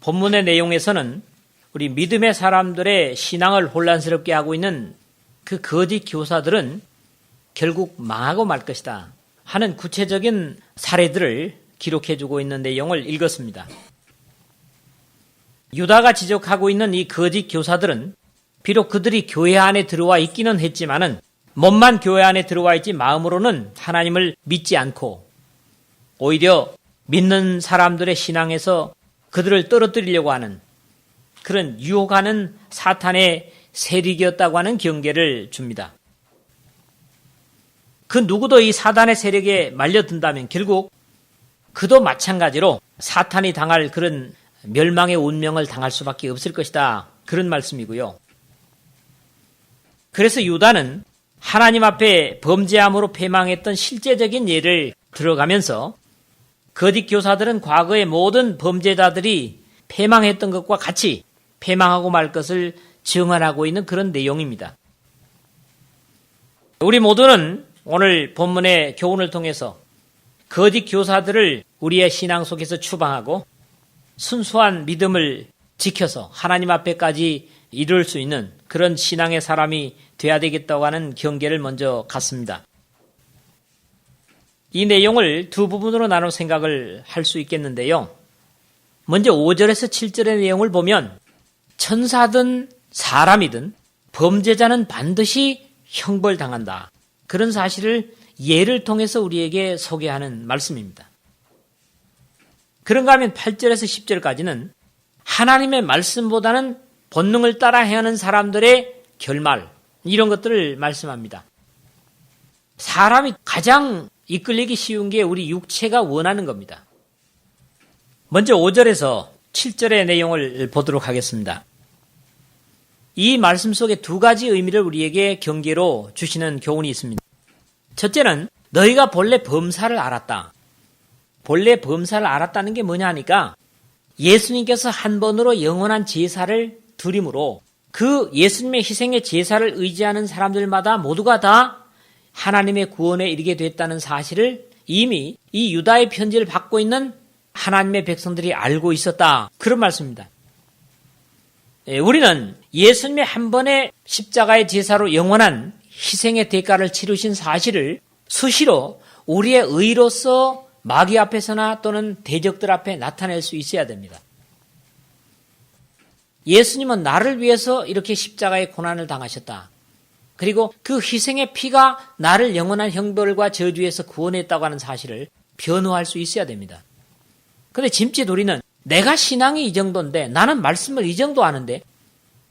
본문의 내용에서는 우리 믿음의 사람들의 신앙을 혼란스럽게 하고 있는 그 거짓 교사들은 결국 망하고 말 것이다 하는 구체적인 사례들을 기록해주고 있는 내용을 읽었습니다. 유다가 지적하고 있는 이 거짓 교사들은 비록 그들이 교회 안에 들어와 있기는 했지만은 몸만 교회 안에 들어와 있지 마음으로는 하나님을 믿지 않고 오히려 믿는 사람들의 신앙에서 그들을 떨어뜨리려고 하는 그런 유혹하는 사탄의 세력이었다고 하는 경계를 줍니다. 그 누구도 이 사단의 세력에 말려든다면 결국 그도 마찬가지로 사탄이 당할 그런 멸망의 운명을 당할 수밖에 없을 것이다. 그런 말씀이고요. 그래서 유다는 하나님 앞에 범죄함으로 패망했던 실제적인 예를 들어가면서 거짓 교사들은 과거의 모든 범죄자들이 패망했던 것과 같이 패망하고 말 것을 증언하고 있는 그런 내용입니다. 우리 모두는 오늘 본문의 교훈을 통해서 거짓 교사들을 우리의 신앙 속에서 추방하고 순수한 믿음을 지켜서 하나님 앞에까지 이룰 수 있는 그런 신앙의 사람이 돼야 되겠다고 하는 경계를 먼저 갖습니다. 이 내용을 두 부분으로 나눠 생각을 할 수 있겠는데요. 먼저 5절에서 7절의 내용을 보면 천사든 사람이든 범죄자는 반드시 형벌당한다. 그런 사실을 예를 통해서 우리에게 소개하는 말씀입니다. 그런가 하면 8절에서 10절까지는 하나님의 말씀보다는 본능을 따라 행하는 사람들의 결말, 이런 것들을 말씀합니다. 사람이 가장 이끌리기 쉬운 게 우리 육체가 원하는 겁니다. 먼저 5절에서 7절의 내용을 보도록 하겠습니다. 이 말씀 속에 두 가지 의미를 우리에게 경계로 주시는 교훈이 있습니다. 첫째는 너희가 본래 범사를 알았다. 본래 범사를 알았다는 게 뭐냐 하니까 예수님께서 한 번으로 영원한 제사를 드림으로 그 예수님의 희생의 제사를 의지하는 사람들마다 모두가 다 하나님의 구원에 이르게 됐다는 사실을 이미 이 유다의 편지를 받고 있는 하나님의 백성들이 알고 있었다. 그런 말씀입니다. 우리는 예수님의 한 번의 십자가의 제사로 영원한 희생의 대가를 치르신 사실을 수시로 우리의 의로서 마귀 앞에서나 또는 대적들 앞에 나타낼 수 있어야 됩니다. 예수님은 나를 위해서 이렇게 십자가의 고난을 당하셨다. 그리고 그 희생의 피가 나를 영원한 형벌과 저주에서 구원했다고 하는 사실을 변호할 수 있어야 됩니다. 그런데 짐짓 우리는 내가 신앙이 이 정도인데 나는 말씀을 이 정도 아는데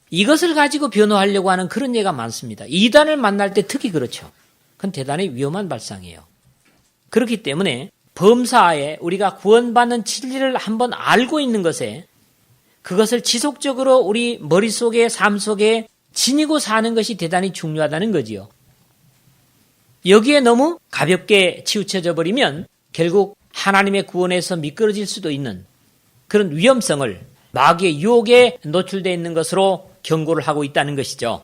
이것을 가지고 변호하려고 하는 그런 예가 많습니다. 이단을 만날 때 특히 그렇죠. 그건 대단히 위험한 발상이에요. 그렇기 때문에 범사에 우리가 구원받는 진리를 한번 알고 있는 것에 그것을 지속적으로 우리 머릿속에 삶 속에 지니고 사는 것이 대단히 중요하다는 거지요. 여기에 너무 가볍게 치우쳐져 버리면 결국 하나님의 구원에서 미끄러질 수도 있는 그런 위험성을 마귀의 유혹에 노출되어 있는 것으로 경고를 하고 있다는 것이죠.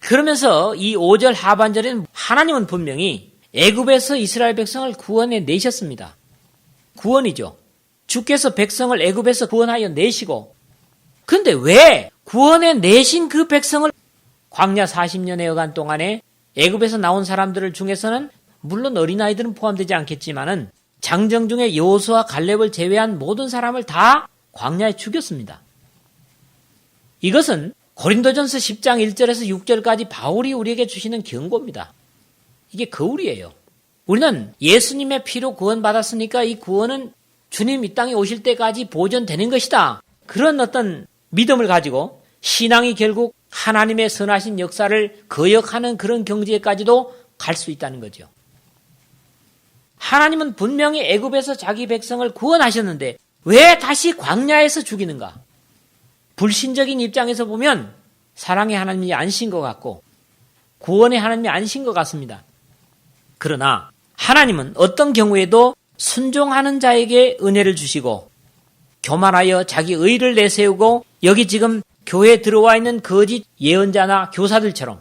그러면서 이 5절 하반절에는 하나님은 분명히 애굽에서 이스라엘 백성을 구원해 내셨습니다. 구원이죠. 주께서 백성을 애굽에서 구원하여 내시고 그런데 왜 구원해 내신 그 백성을 광야 40년여간 동안에 애굽에서 나온 사람들 중에서는 물론 어린아이들은 포함되지 않겠지만은 장정 중에 여호수아 갈렙을 제외한 모든 사람을 다 광야에 죽였습니다. 이것은 고린도전서 10장 1절에서 6절까지 바울이 우리에게 주시는 경고입니다. 이게 거울이에요. 우리는 예수님의 피로 구원받았으니까 이 구원은 주님 이 땅에 오실 때까지 보존되는 것이다. 그런 어떤 믿음을 가지고 신앙이 결국 하나님의 선하신 역사를 거역하는 그런 경지에까지도 갈 수 있다는 거죠. 하나님은 분명히 애굽에서 자기 백성을 구원하셨는데 왜 다시 광야에서 죽이는가? 불신적인 입장에서 보면 사랑의 하나님이 아니신 것 같고 구원의 하나님이 아니신 것 같습니다. 그러나 하나님은 어떤 경우에도 순종하는 자에게 은혜를 주시고 교만하여 자기 의를 내세우고 여기 지금 교회에 들어와 있는 거짓 예언자나 교사들처럼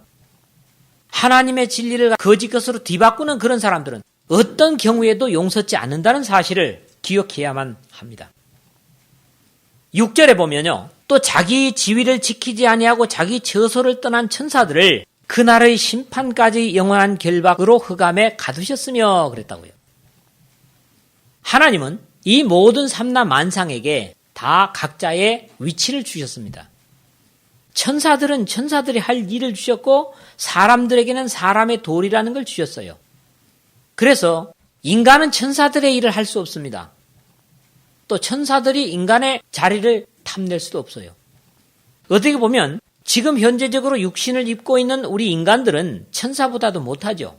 하나님의 진리를 거짓 것으로 뒤바꾸는 그런 사람들은 어떤 경우에도 용서치 않는다는 사실을 기억해야만 합니다. 6절에 보면요. 또 자기 지위를 지키지 아니하고 자기 처소를 떠난 천사들을 그날의 심판까지 영원한 결박으로 흑암에 가두셨으며 그랬다고요. 하나님은 이 모든 삼라 만상에게 다 각자의 위치를 주셨습니다. 천사들은 천사들이 할 일을 주셨고 사람들에게는 사람의 도리라는 걸 주셨어요. 그래서 인간은 천사들의 일을 할 수 없습니다. 또 천사들이 인간의 자리를 탐낼 수도 없어요. 어떻게 보면 지금 현재적으로 육신을 입고 있는 우리 인간들은 천사보다도 못하죠.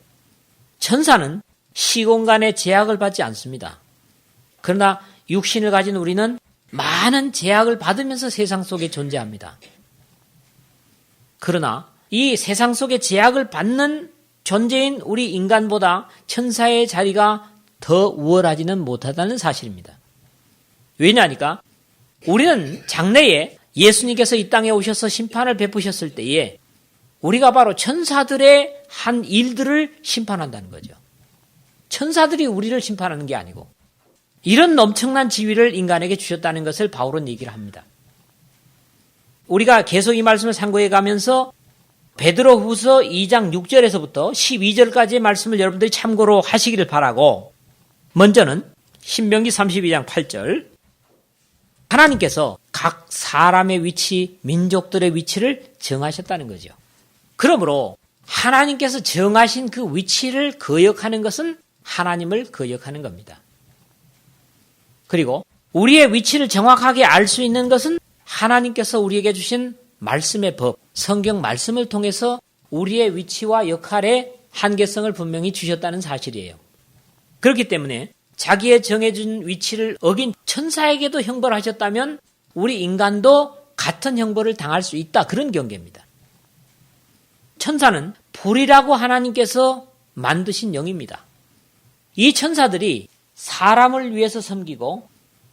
천사는 시공간의 제약을 받지 않습니다. 그러나 육신을 가진 우리는 많은 제약을 받으면서 세상 속에 존재합니다. 그러나 이 세상 속에 제약을 받는 존재인 우리 인간보다 천사의 자리가 더 우월하지는 못하다는 사실입니다. 왜냐하니까 우리는 장래에 예수님께서 이 땅에 오셔서 심판을 베푸셨을 때에 우리가 바로 천사들의 한 일들을 심판한다는 거죠. 천사들이 우리를 심판하는 게 아니고 이런 엄청난 지위를 인간에게 주셨다는 것을 바울은 얘기를 합니다. 우리가 계속 이 말씀을 상고해 가면서 베드로후서 2장 6절에서부터 12절까지의 말씀을 여러분들이 참고로 하시기를 바라고, 먼저는 신명기 32장 8절, 하나님께서 각 사람의 위치, 민족들의 위치를 정하셨다는 거죠. 그러므로 하나님께서 정하신 그 위치를 거역하는 것은 하나님을 거역하는 겁니다. 그리고 우리의 위치를 정확하게 알 수 있는 것은 하나님께서 우리에게 주신 말씀의 법, 성경 말씀을 통해서 우리의 위치와 역할의 한계성을 분명히 주셨다는 사실이에요. 그렇기 때문에 자기의 정해준 위치를 어긴 천사에게도 형벌을 하셨다면 우리 인간도 같은 형벌을 당할 수 있다. 그런 경계입니다. 천사는 불이라고 하나님께서 만드신 영입니다. 이 천사들이 사람을 위해서 섬기고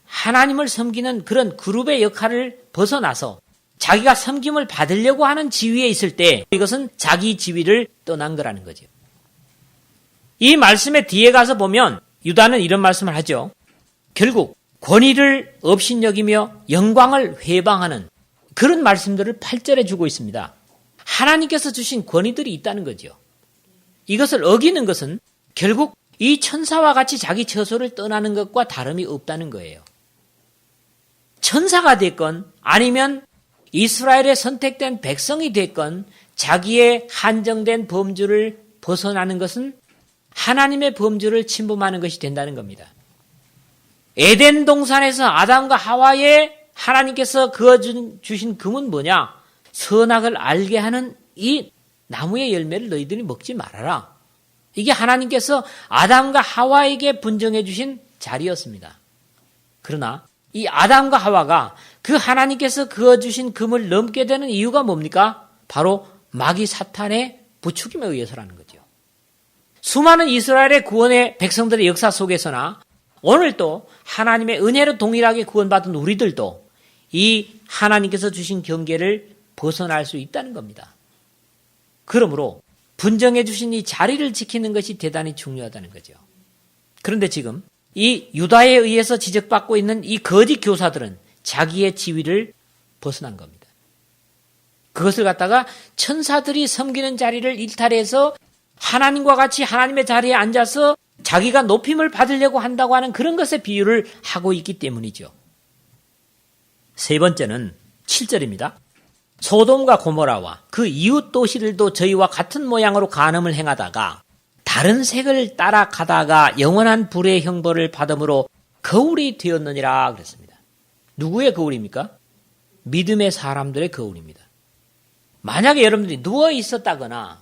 하나님을 섬기는 그런 그룹의 역할을 벗어나서 자기가 섬김을 받으려고 하는 지위에 있을 때 이것은 자기 지위를 떠난 거라는 거죠. 이 말씀의 뒤에 가서 보면 유다는 이런 말씀을 하죠. 결국 권위를 업신여기며 영광을 회방하는 그런 말씀들을 8절에 주고 있습니다. 하나님께서 주신 권위들이 있다는 거죠. 이것을 어기는 것은 결국 이 천사와 같이 자기 처소를 떠나는 것과 다름이 없다는 거예요. 천사가 됐건 아니면 이스라엘의 선택된 백성이 됐건 자기의 한정된 범주를 벗어나는 것은 하나님의 범주를 침범하는 것이 된다는 겁니다. 에덴 동산에서 아담과 하와에 하나님께서 그어주신 금은 뭐냐? 선악을 알게 하는 이 나무의 열매를 너희들이 먹지 말아라. 이게 하나님께서 아담과 하와에게 분정해 주신 자리였습니다. 그러나 이 아담과 하와가 그 하나님께서 그어주신 금을 넘게 되는 이유가 뭡니까? 바로 마귀 사탄의 부추김에 의해서라는 거죠. 수많은 이스라엘의 구원의 백성들의 역사 속에서나 오늘도 하나님의 은혜로 동일하게 구원받은 우리들도 이 하나님께서 주신 경계를 벗어날 수 있다는 겁니다. 그러므로 분정해 주신 이 자리를 지키는 것이 대단히 중요하다는 거죠. 그런데 지금 이 유다에 의해서 지적받고 있는 이 거짓 교사들은 자기의 지위를 벗어난 겁니다. 그것을 갖다가 천사들이 섬기는 자리를 일탈해서 하나님과 같이 하나님의 자리에 앉아서 자기가 높임을 받으려고 한다고 하는 그런 것에 비유를 하고 있기 때문이죠. 세 번째는 7절입니다. 소돔과 고모라와 그 이웃 도시들도 저희와 같은 모양으로 간음을 행하다가 다른 색을 따라가다가 영원한 불의 형벌을 받음으로 거울이 되었느니라 그랬습니다. 누구의 거울입니까? 믿음의 사람들의 거울입니다. 만약에 여러분들이 누워 있었다거나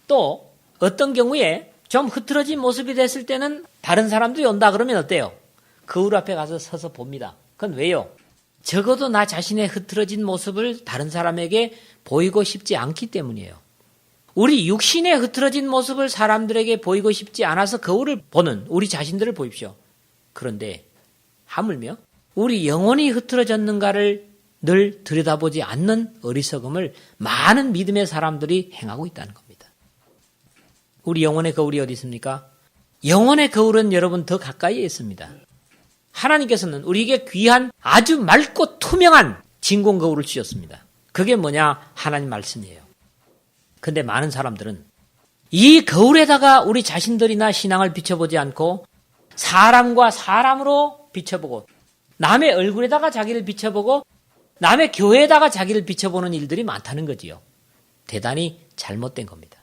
또 어떤 경우에 좀 흐트러진 모습이 됐을 때는 다른 사람들이 온다 그러면 어때요? 거울 앞에 가서 서서 봅니다. 그건 왜요? 적어도 나 자신의 흐트러진 모습을 다른 사람에게 보이고 싶지 않기 때문이에요. 우리 육신의 흐트러진 모습을 사람들에게 보이고 싶지 않아서 거울을 보는 우리 자신들을 보십시오. 그런데 하물며 우리 영혼이 흐트러졌는가를 늘 들여다보지 않는 어리석음을 많은 믿음의 사람들이 행하고 있다는 겁니다. 우리 영혼의 거울이 어디 있습니까? 영혼의 거울은 여러분 더 가까이에 있습니다. 하나님께서는 우리에게 귀한 아주 맑고 투명한 진공 거울을 주셨습니다. 그게 뭐냐? 하나님 말씀이에요. 근데 많은 사람들은 이 거울에다가 우리 자신들이나 신앙을 비춰보지 않고 사람과 사람으로 비춰보고 남의 얼굴에다가 자기를 비춰보고 남의 교회에다가 자기를 비춰보는 일들이 많다는 거지요. 대단히 잘못된 겁니다.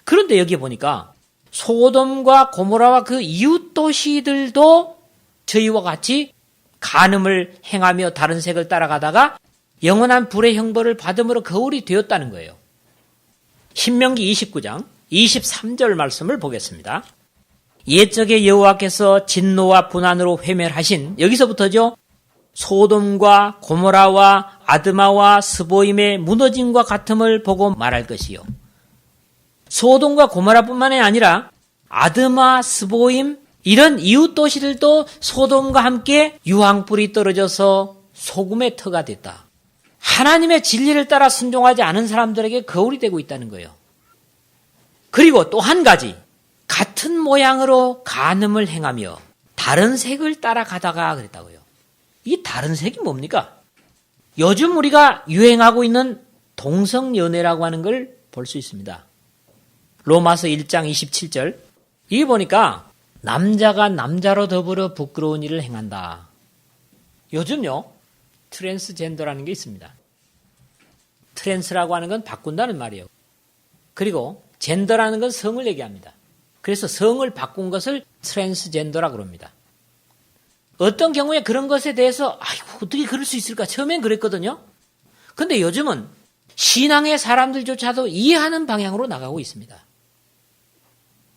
그런데 여기 보니까 소돔과 고모라와 그 이웃 도시들도 저희와 같이 간음을 행하며 다른 색을 따라가다가 영원한 불의 형벌을 받음으로 거울이 되었다는 거예요. 신명기 29장 23절 말씀을 보겠습니다. 옛적에 여호와께서 진노와 분한으로 회멸하신, 여기서부터죠, 소돔과 고모라와 아드마와 스보임의 무너짐과 같음을 보고 말할 것이요. 소돔과 고모라뿐만이 아니라 아드마, 스보임 이런 이웃 도시들도 소돔과 함께 유황불이 떨어져서 소금의 터가 됐다. 하나님의 진리를 따라 순종하지 않은 사람들에게 거울이 되고 있다는 거예요. 그리고 또 한 가지, 같은 모양으로 간음을 행하며 다른 색을 따라가다가 그랬다고요. 이 다른 색이 뭡니까? 요즘 우리가 유행하고 있는 동성연애라고 하는 걸 볼 수 있습니다. 로마서 1장 27절. 이게 보니까 남자가 남자로 더불어 부끄러운 일을 행한다. 요즘요, 트랜스젠더라는 게 있습니다. 트랜스라고 하는 건 바꾼다는 말이에요. 그리고 젠더라는 건 성을 얘기합니다. 그래서 성을 바꾼 것을 트랜스젠더라고 그럽니다. 어떤 경우에 그런 것에 대해서 아이고 어떻게 그럴 수 있을까 처음엔 그랬거든요. 그런데 요즘은 신앙의 사람들조차도 이해하는 방향으로 나가고 있습니다.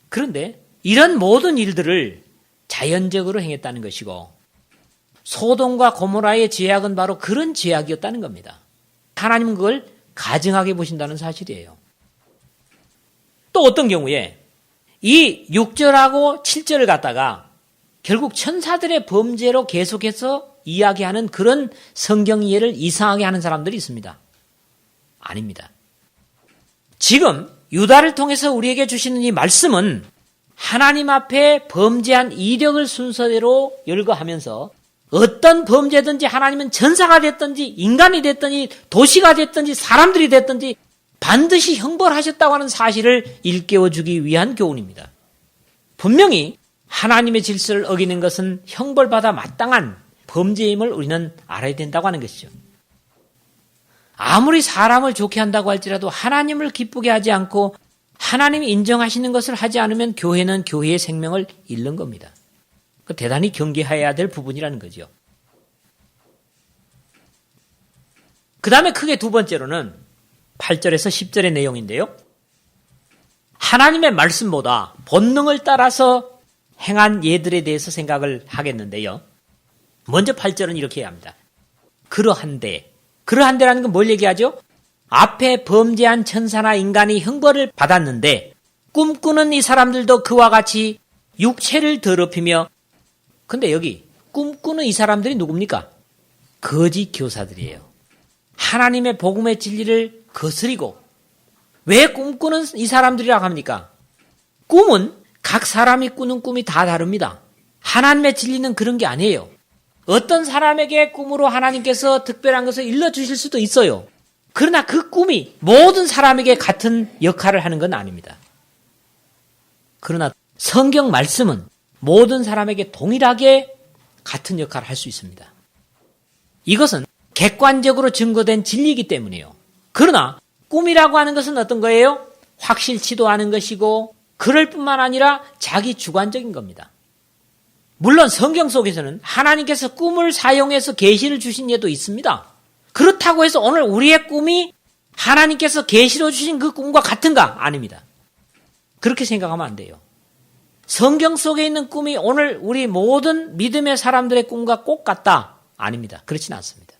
그런데 이런 모든 일들을 자연적으로 행했다는 것이고 소돔과 고모라의 죄악은 바로 그런 죄악이었다는 겁니다. 하나님은 그걸 가증하게 보신다는 사실이에요. 또 어떤 경우에 이 6절하고 7절을 갖다가 결국 천사들의 범죄로 계속해서 이야기하는 그런 성경 이해를 이상하게 하는 사람들이 있습니다. 아닙니다. 지금 유다를 통해서 우리에게 주시는 이 말씀은 하나님 앞에 범죄한 이력을 순서대로 열거하면서 어떤 범죄든지 하나님은 천사가 됐든지 인간이 됐든지 도시가 됐든지 사람들이 됐든지 반드시 형벌하셨다고 하는 사실을 일깨워주기 위한 교훈입니다. 분명히 하나님의 질서를 어기는 것은 형벌받아 마땅한 범죄임을 우리는 알아야 된다고 하는 것이죠. 아무리 사람을 좋게 한다고 할지라도 하나님을 기쁘게 하지 않고 하나님이 인정하시는 것을 하지 않으면 교회는 교회의 생명을 잃는 겁니다. 대단히 경계해야 될 부분이라는 거죠. 그 다음에 크게 두 번째로는 8절에서 10절의 내용인데요. 하나님의 말씀보다 본능을 따라서 행한 예들에 대해서 생각을 하겠는데요. 먼저 8절은 이렇게 해야 합니다. 그러한데라는 건 뭘 얘기하죠? 앞에 범죄한 천사나 인간이 형벌을 받았는데 꿈꾸는 이 사람들도 그와 같이 육체를 더럽히며, 근데 여기 꿈꾸는 이 사람들이 누굽니까? 거짓 교사들이에요. 하나님의 복음의 진리를 거스리고. 왜 꿈꾸는 이 사람들이라고 합니까? 꿈은 각 사람이 꾸는 꿈이 다 다릅니다. 하나님의 진리는 그런 게 아니에요. 어떤 사람에게 꿈으로 하나님께서 특별한 것을 일러주실 수도 있어요. 그러나 그 꿈이 모든 사람에게 같은 역할을 하는 건 아닙니다. 그러나 성경 말씀은 모든 사람에게 동일하게 같은 역할을 할 수 있습니다. 이것은 객관적으로 증거된 진리이기 때문이에요. 그러나 꿈이라고 하는 것은 어떤 거예요? 확실치도 않은 것이고 그럴 뿐만 아니라 자기 주관적인 겁니다. 물론 성경 속에서는 하나님께서 꿈을 사용해서 계시를 주신 예도 있습니다. 그렇다고 해서 오늘 우리의 꿈이 하나님께서 계시로 주신 그 꿈과 같은가? 아닙니다. 그렇게 생각하면 안 돼요. 성경 속에 있는 꿈이 오늘 우리 모든 믿음의 사람들의 꿈과 꼭 같다? 아닙니다. 그렇지는 않습니다.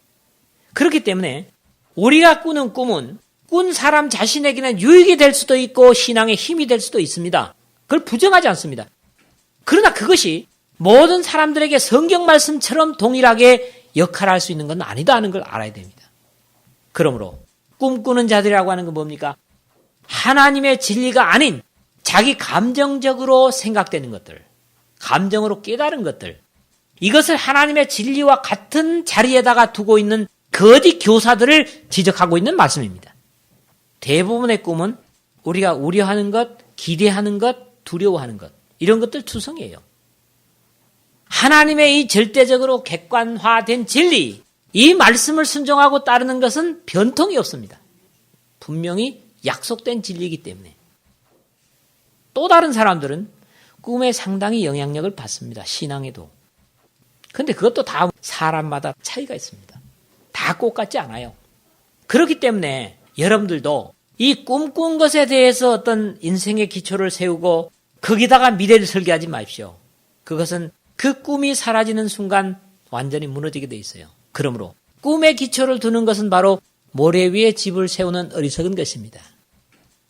그렇기 때문에 우리가 꾸는 꿈은 꾼 사람 자신에게는 유익이 될 수도 있고 신앙의 힘이 될 수도 있습니다. 그걸 부정하지 않습니다. 그러나 그것이 모든 사람들에게 성경 말씀처럼 동일하게 역할을 할 수 있는 건 아니다 하는 걸 알아야 됩니다. 그러므로 꿈꾸는 자들이라고 하는 건 뭡니까? 하나님의 진리가 아닌 자기 감정적으로 생각되는 것들, 감정으로 깨달은 것들, 이것을 하나님의 진리와 같은 자리에다가 두고 있는 거짓 교사들을 지적하고 있는 말씀입니다. 대부분의 꿈은 우리가 우려하는 것, 기대하는 것, 두려워하는 것, 이런 것들 투성이에요. 하나님의 이 절대적으로 객관화된 진리, 이 말씀을 순종하고 따르는 것은 변통이 없습니다. 분명히 약속된 진리이기 때문에. 또 다른 사람들은 꿈에 상당히 영향력을 받습니다. 신앙에도. 그런데 그것도 다 사람마다 차이가 있습니다. 다 똑같지 않아요. 그렇기 때문에 여러분들도 이 꿈꾼 것에 대해서 어떤 인생의 기초를 세우고 거기다가 미래를 설계하지 마십시오. 그것은 그 꿈이 사라지는 순간 완전히 무너지게 돼 있어요. 그러므로 꿈의 기초를 두는 것은 바로 모래 위에 집을 세우는 어리석은 것입니다.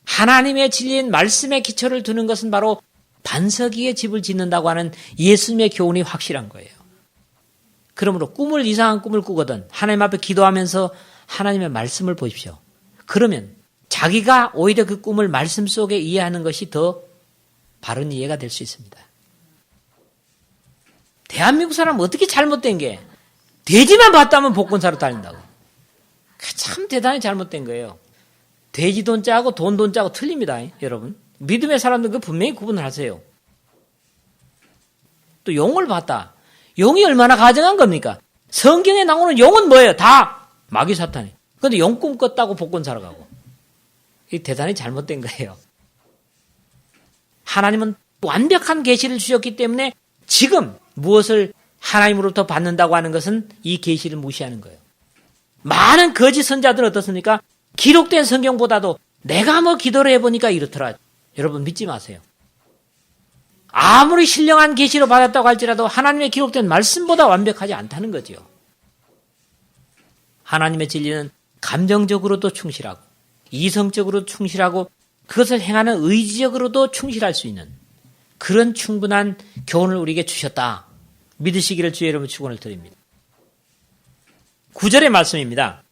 하나님의 진리인 말씀의 기초를 두는 것은 바로 반석 위에 집을 짓는다고 하는 예수님의 교훈이 확실한 거예요. 그러므로 이상한 꿈을 꾸거든 하나님 앞에 기도하면서 하나님의 말씀을 보십시오. 그러면 자기가 오히려 그 꿈을 말씀 속에 이해하는 것이 더 바른 이해가 될 수 있습니다. 대한민국 사람은 어떻게 잘못된 게 돼지만 봤다면 복권사로 다닌다고. 참 대단히 잘못된 거예요. 돼지 돈자하고 돈 돈자하고 틀립니다. 여러분. 믿음의 사람들 그 분명히 구분을 하세요. 또 용을 봤다. 용이 얼마나 가증한 겁니까? 성경에 나오는 용은 뭐예요? 다 마귀 사탄이. 그런데 용 꿈 꿨다고 복권 사러 가고. 이게 대단히 잘못된 거예요. 하나님은 완벽한 계시를 주셨기 때문에 지금 무엇을 하나님으로부터 받는다고 하는 것은 이 계시를 무시하는 거예요. 많은 거짓 선자들은 어떻습니까? 기록된 성경보다도 내가 뭐 기도를 해보니까 이렇더라. 여러분 믿지 마세요. 아무리 신령한 계시로 받았다고 할지라도 하나님의 기록된 말씀보다 완벽하지 않다는 거죠. 하나님의 진리는 감정적으로도 충실하고 이성적으로도 충실하고 그것을 행하는 의지적으로도 충실할 수 있는 그런 충분한 교훈을 우리에게 주셨다. 믿으시기를 주의 이름으로 축원을 드립니다. 9절의 말씀입니다.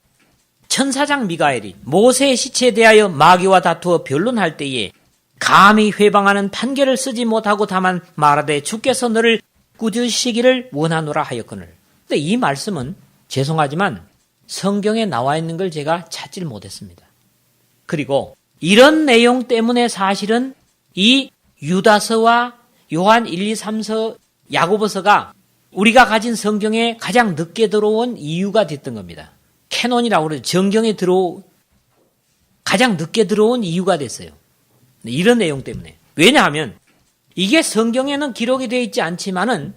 천사장 미가엘이 모세의 시체에 대하여 마귀와 다투어 변론할 때에 감히 회방하는 판결을 쓰지 못하고 다만 말하되 주께서 너를 꾸짖으시기를 원하노라 하였거늘. 근데 이 말씀은 죄송하지만 성경에 나와 있는 걸 제가 찾질 못했습니다. 그리고 이런 내용 때문에 사실은 이 유다서와 요한 1, 2, 3서, 야고보서가 우리가 가진 성경에 가장 늦게 들어온 이유가 됐던 겁니다. 캐논이라고 그러죠. 정경에 가장 늦게 들어온 이유가 됐어요. 이런 내용 때문에. 왜냐하면 이게 성경에는 기록이 되어 있지 않지만은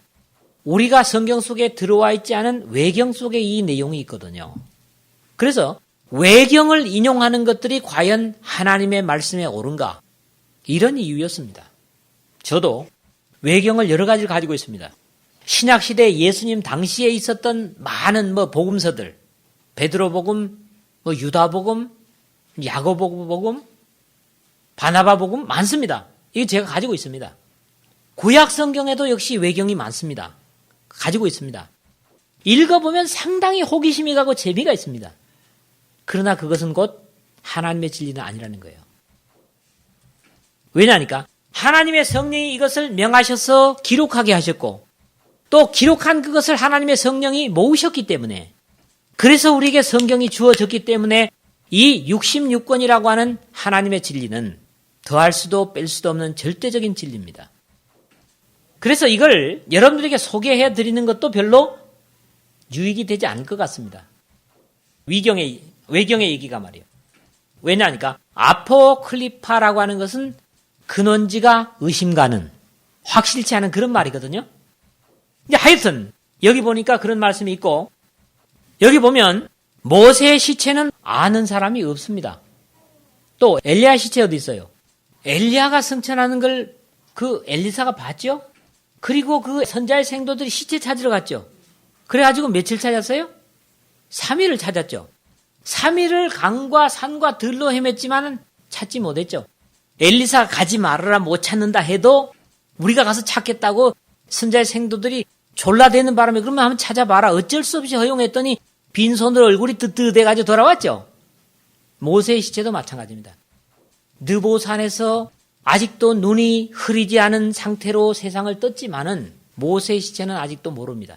우리가 성경 속에 들어와 있지 않은 외경 속에 이 내용이 있거든요. 그래서 외경을 인용하는 것들이 과연 하나님의 말씀에 옳은가? 이런 이유였습니다. 저도 외경을 여러 가지를 가지고 있습니다. 신약시대 예수님 당시에 있었던 많은 복음서들, 베드로복음, 유다복음, 야고보복음, 바나바복음 많습니다. 이거 제가 가지고 있습니다. 구약 성경에도 역시 외경이 많습니다. 가지고 있습니다. 읽어보면 상당히 호기심이 가고 재미가 있습니다. 그러나 그것은 곧 하나님의 진리는 아니라는 거예요. 왜냐하니까 하나님의 성령이 이것을 명하셔서 기록하게 하셨고 또 기록한 그것을 하나님의 성령이 모으셨기 때문에 그래서 우리에게 성경이 주어졌기 때문에 이 66권이라고 하는 하나님의 진리는 더할 수도 뺄 수도 없는 절대적인 진리입니다. 그래서 이걸 여러분들에게 소개해 드리는 것도 별로 유익이 되지 않을 것 같습니다. 외경의 얘기가 말이에요. 왜냐하니까 아포클리파라고 하는 것은 근원지가 의심가는 확실치 않은 그런 말이거든요. 하여튼 여기 보니까 그런 말씀이 있고 여기 보면 모세의 시체는 아는 사람이 없습니다. 또 엘리야 시체 어디 있어요? 엘리야가 승천하는 걸 그 엘리사가 봤죠? 그리고 그 선자의 생도들이 시체 찾으러 갔죠. 그래가지고 며칠 찾았어요? 3일을 찾았죠. 3일을 강과 산과 들로 헤맸지만 찾지 못했죠. 엘리사가 가지 말아라 못 찾는다 해도 우리가 가서 찾겠다고 선자의 생도들이 졸라대는 바람에 그러면 한번 찾아봐라. 어쩔 수 없이 허용했더니 빈손으로 얼굴이 뜨뜻해가지고 돌아왔죠. 모세의 시체도 마찬가지입니다. 느보산에서 아직도 눈이 흐리지 않은 상태로 세상을 떴지만은 모세의 시체는 아직도 모릅니다.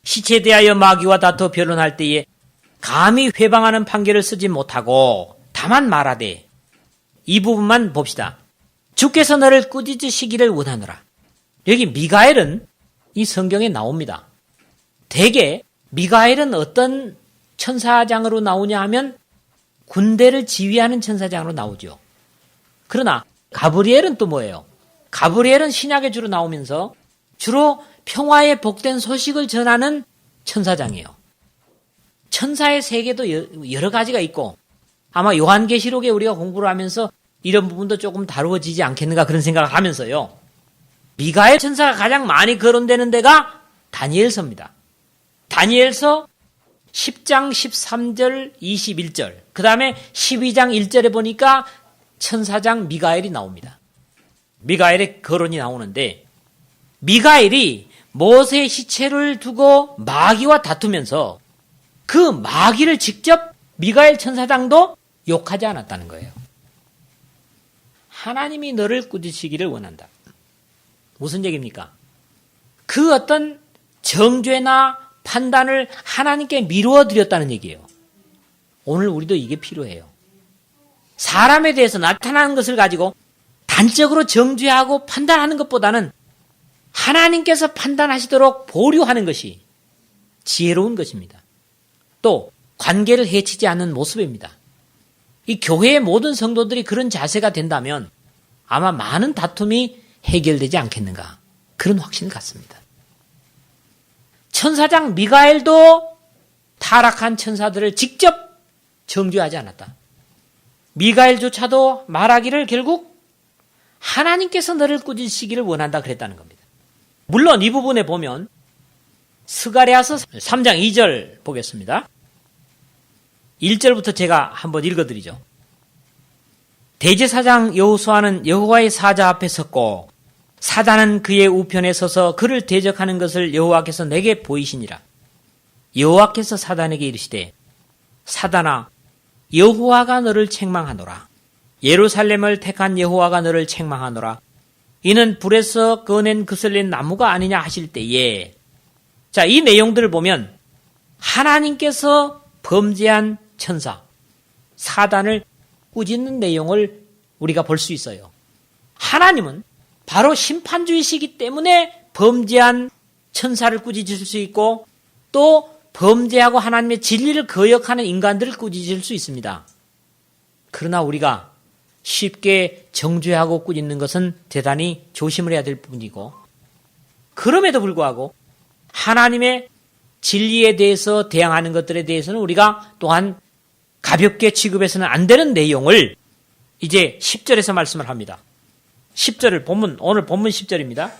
시체에 대하여 마귀와 다투어 변론할 때에 감히 회방하는 판결을 쓰지 못하고 다만 말하되, 이 부분만 봅시다. 주께서 너를 꾸짖으시기를 원하노라. 여기 미가엘은 이 성경에 나옵니다. 대개 미가엘은 어떤 천사장으로 나오냐 하면 군대를 지휘하는 천사장으로 나오죠. 그러나 가브리엘은 또 뭐예요? 가브리엘은 신약에 주로 나오면서 주로 평화의 복된 소식을 전하는 천사장이에요. 천사의 세계도 여러 가지가 있고 아마 요한계시록에 우리가 공부를 하면서 이런 부분도 조금 다루어지지 않겠는가 그런 생각을 하면서요. 미가엘 천사가 가장 많이 거론되는 데가 다니엘서입니다. 다니엘서 10장 13절 21절 그 다음에 12장 1절에 보니까 천사장 미가엘이 나옵니다. 미가엘의 거론이 나오는데 미가엘이 모세의 시체를 두고 마귀와 다투면서 그 마귀를 직접 미가엘 천사장도 욕하지 않았다는 거예요. 하나님이 너를 꾸짖으시기를 원한다. 무슨 얘기입니까? 그 어떤 정죄나 판단을 하나님께 미루어 드렸다는 얘기예요. 오늘 우리도 이게 필요해요. 사람에 대해서 나타나는 것을 가지고 단적으로 정죄하고 판단하는 것보다는 하나님께서 판단하시도록 보류하는 것이 지혜로운 것입니다. 또 관계를 해치지 않는 모습입니다. 이 교회의 모든 성도들이 그런 자세가 된다면 아마 많은 다툼이 해결되지 않겠는가 그런 확신을 갖습니다. 천사장 미가엘도 타락한 천사들을 직접 정죄하지 않았다. 미가엘조차도 말하기를 결국 하나님께서 너를 꾸짖으시기를 원한다 그랬다는 겁니다. 물론 이 부분에 보면 스가랴서 3장 2절 보겠습니다. 1절부터 제가 한번 읽어드리죠. 대제사장 여호수아는 여호와의 사자 앞에 섰고 사단은 그의 우편에 서서 그를 대적하는 것을 여호와께서 내게 보이시니라. 여호와께서 사단에게 이르시되 사단아 여호와가 너를 책망하노라. 예루살렘을 택한 여호와가 너를 책망하노라. 이는 불에서 꺼낸 그슬린 나무가 아니냐 하실 때에 자, 이 내용들을 보면 하나님께서 범죄한 천사 사단을 꾸짖는 내용을 우리가 볼 수 있어요. 하나님은 바로 심판주의시기 때문에 범죄한 천사를 꾸짖을 수 있고 또 범죄하고 하나님의 진리를 거역하는 인간들을 꾸짖을 수 있습니다. 그러나 우리가 쉽게 정죄하고 꾸짖는 것은 대단히 조심을 해야 될 부분이고 그럼에도 불구하고 하나님의 진리에 대해서 대항하는 것들에 대해서는 우리가 또한 가볍게 취급해서는 안 되는 내용을 이제 10절에서 말씀을 합니다. 10절을 오늘 본문 10절입니다.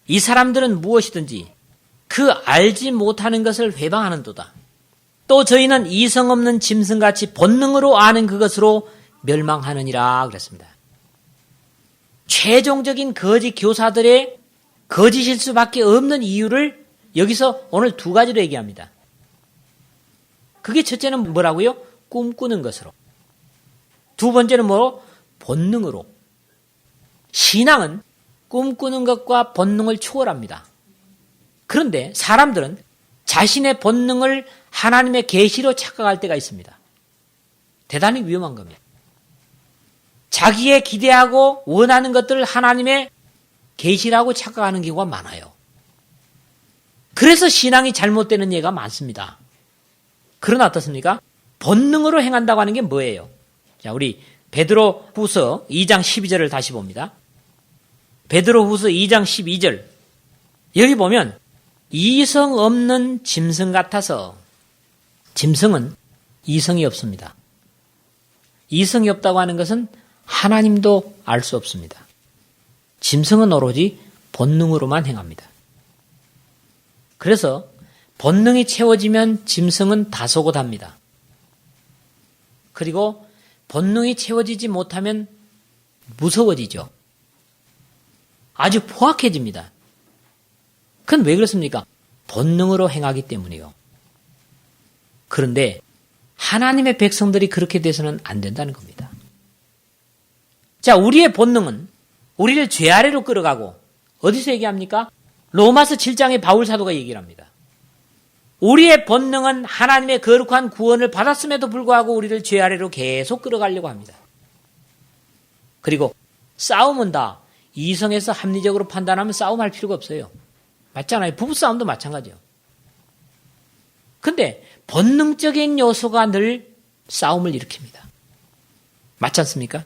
이 사람들은 무엇이든지 그 알지 못하는 것을 회방하는도다. 또 저희는 이성 없는 짐승같이 본능으로 아는 그것으로 멸망하느니라 그랬습니다. 최종적인 거짓 교사들의 거짓일 수밖에 없는 이유를 여기서 오늘 두 가지로 얘기합니다. 그게 첫째는 뭐라고요? 꿈꾸는 것으로. 두 번째는 뭐로? 본능으로. 신앙은 꿈꾸는 것과 본능을 초월합니다. 그런데 사람들은 자신의 본능을 하나님의 계시로 착각할 때가 있습니다. 대단히 위험한 겁니다. 자기의 기대하고 원하는 것들을 하나님의 계시라고 착각하는 경우가 많아요. 그래서 신앙이 잘못되는 예가 많습니다. 그러나 어떻습니까? 본능으로 행한다고 하는 게 뭐예요? 자, 우리 베드로후서 2장 12절을 다시 봅니다. 베드로후서 2장 12절. 여기 보면 이성 없는 짐승 같아서 짐승은 이성이 없습니다. 이성이 없다고 하는 것은 하나님도 알 수 없습니다. 짐승은 오로지 본능으로만 행합니다. 그래서 본능이 채워지면 짐승은 다소곳합니다. 그리고 본능이 채워지지 못하면 무서워지죠. 아주 포악해집니다. 그건 왜 그렇습니까? 본능으로 행하기 때문이요. 그런데 하나님의 백성들이 그렇게 돼서는 안 된다는 겁니다. 자, 우리의 본능은 우리를 죄 아래로 끌어가고 어디서 얘기합니까? 로마서 7장에 바울 사도가 얘기를 합니다. 우리의 본능은 하나님의 거룩한 구원을 받았음에도 불구하고 우리를 죄 아래로 계속 끌어가려고 합니다. 그리고 싸움은 다 이성에서 합리적으로 판단하면 싸움할 필요가 없어요. 맞잖아요. 부부싸움도 마찬가지예요. 근데 본능적인 요소가 늘 싸움을 일으킵니다. 맞지 않습니까?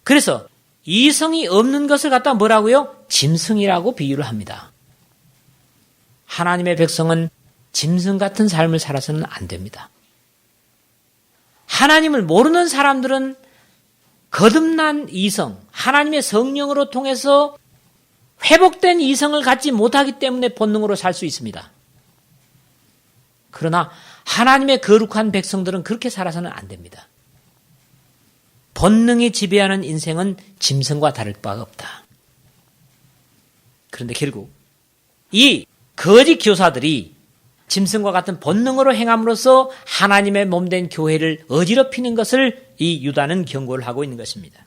그래서 이성이 없는 것을 갖다 뭐라고요? 짐승이라고 비유를 합니다. 하나님의 백성은 짐승 같은 삶을 살아서는 안 됩니다. 하나님을 모르는 사람들은 거듭난 이성, 하나님의 성령으로 통해서 회복된 이성을 갖지 못하기 때문에 본능으로 살 수 있습니다. 그러나 하나님의 거룩한 백성들은 그렇게 살아서는 안 됩니다. 본능이 지배하는 인생은 짐승과 다를 바가 없다. 그런데 결국 이 거짓 교사들이 짐승과 같은 본능으로 행함으로써 하나님의 몸된 교회를 어지럽히는 것을 이 유다는 경고를 하고 있는 것입니다.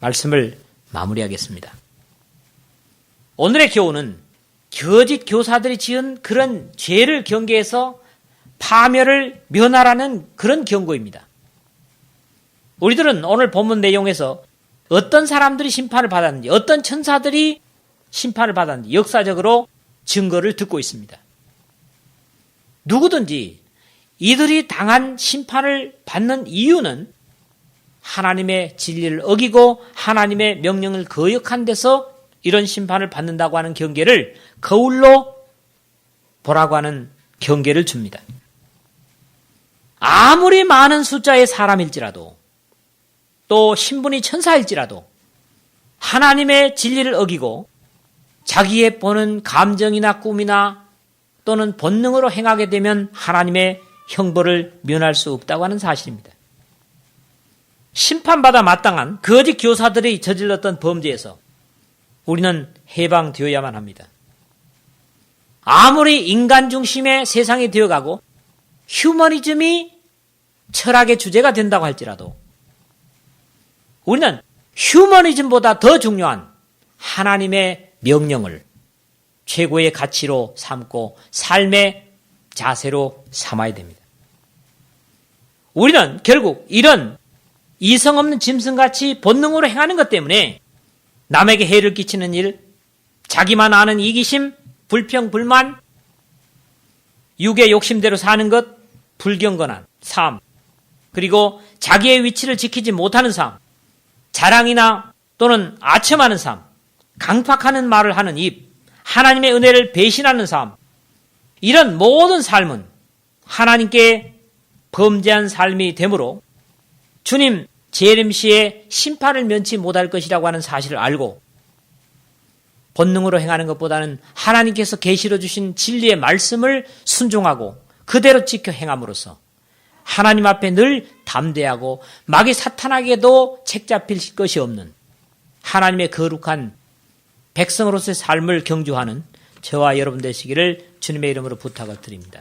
말씀을 마무리하겠습니다. 오늘의 교훈은 거짓 교사들이 지은 그런 죄를 경계해서 파멸을 면하라는 그런 경고입니다. 우리들은 오늘 본문 내용에서 어떤 사람들이 심판을 받았는지, 어떤 천사들이 심판을 받았는지 역사적으로 증거를 듣고 있습니다. 누구든지 이들이 당한 심판을 받는 이유는 하나님의 진리를 어기고 하나님의 명령을 거역한 데서 이런 심판을 받는다고 하는 경계를 거울로 보라고 하는 경계를 줍니다. 아무리 많은 숫자의 사람일지라도 또 신분이 천사일지라도 하나님의 진리를 어기고 자기의 보는 감정이나 꿈이나 또는 본능으로 행하게 되면 하나님의 형벌을 면할 수 없다고 하는 사실입니다. 심판받아 마땅한 거짓 교사들이 저질렀던 범죄에서 우리는 해방되어야만 합니다. 아무리 인간 중심의 세상이 되어가고 휴머니즘이 철학의 주제가 된다고 할지라도 우리는 휴머니즘보다 더 중요한 하나님의 명령을 최고의 가치로 삼고 삶의 자세로 삼아야 됩니다. 우리는 결국 이런 이성 없는 짐승같이 본능으로 행하는 것 때문에 남에게 해를 끼치는 일, 자기만 아는 이기심, 불평, 불만, 육의 욕심대로 사는 것, 불경건한 삶, 그리고 자기의 위치를 지키지 못하는 삶, 자랑이나 또는 아첨하는 삶, 강팍하는 말을 하는 입, 하나님의 은혜를 배신하는 삶, 이런 모든 삶은 하나님께 범죄한 삶이 되므로 주님 재림시에 심판을 면치 못할 것이라고 하는 사실을 알고 본능으로 행하는 것보다는 하나님께서 계시로 주신 진리의 말씀을 순종하고 그대로 지켜 행함으로써 하나님 앞에 늘 담대하고 마귀 사탄에게도 책잡힐 것이 없는 하나님의 거룩한 백성으로서의 삶을 경주하는 저와 여러분 되시기를 주님의 이름으로 부탁을 드립니다.